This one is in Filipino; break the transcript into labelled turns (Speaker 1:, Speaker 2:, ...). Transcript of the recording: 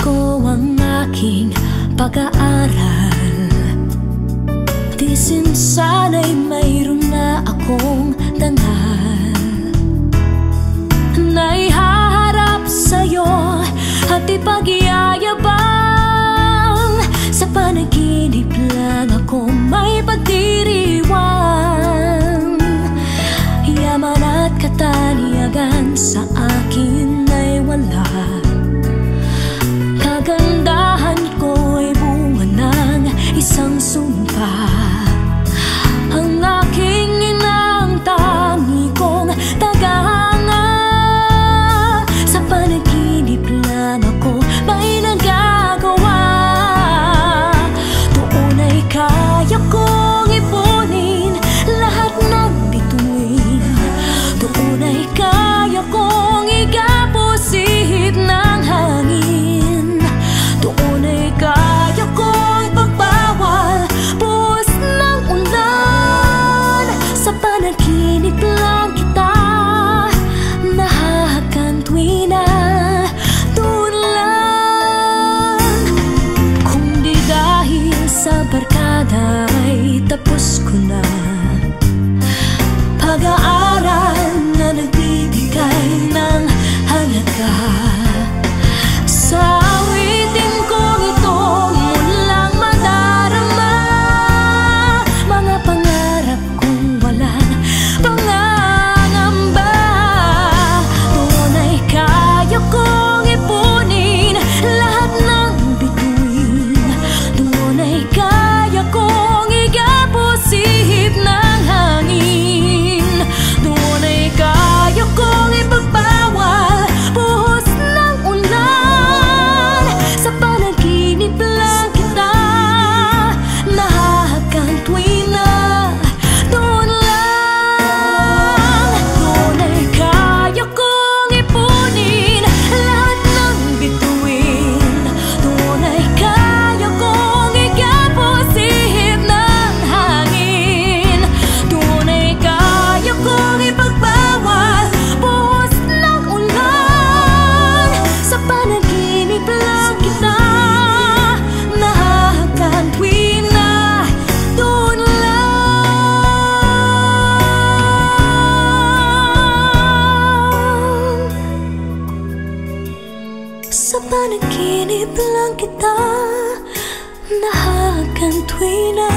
Speaker 1: ko ang aking pag-aaral. Di sana'y mayroon na akong dangal na ihaharap sa'yo at ipagyayabang. Sa panaginip lang ako may pagdiriwang. Yaman at kataliagan sa akin ay wala. Kagandahan ko ay bunga ng isang sumpa. Ang aking inang tangi kong tagahanga. Sa panaginip lang ako may nagagawa. Doon ay kaya kong ipunin lahat ng bituin. Doon ay kaya kong igapos ihip ng hangin. Doon ay kaya kong pagbawal buhos ng ulan. Sa panaginip lang kita nahahagan tuwing na doon lang. Kung di dahil sa barkada ay tapos ko na pag-aaral na nagbibigay ng halaga. Sa awitin kong ito mulang madarama mga pangarap kong walang pangangamba. Doon ay kaya kong ipunin lahat ng bituin. Doon ay kaya kong igapos ihip ng hangin. Doon ay kaya kong ipagbawal buhos ng ulan. Sa panaginip lang kita nahahagan tuwing na doon lang. Doon ay kaya kong ipunin lahat ng bituin. Doon ay kaya kong igapos ihip ng hangin. Doon ay kaya kong ipagbawal buhos ng ulan. Sa panaginip lang kita nahahagan tuwing na doon lang. Sa panaginip lang kita nahahagan tuwing na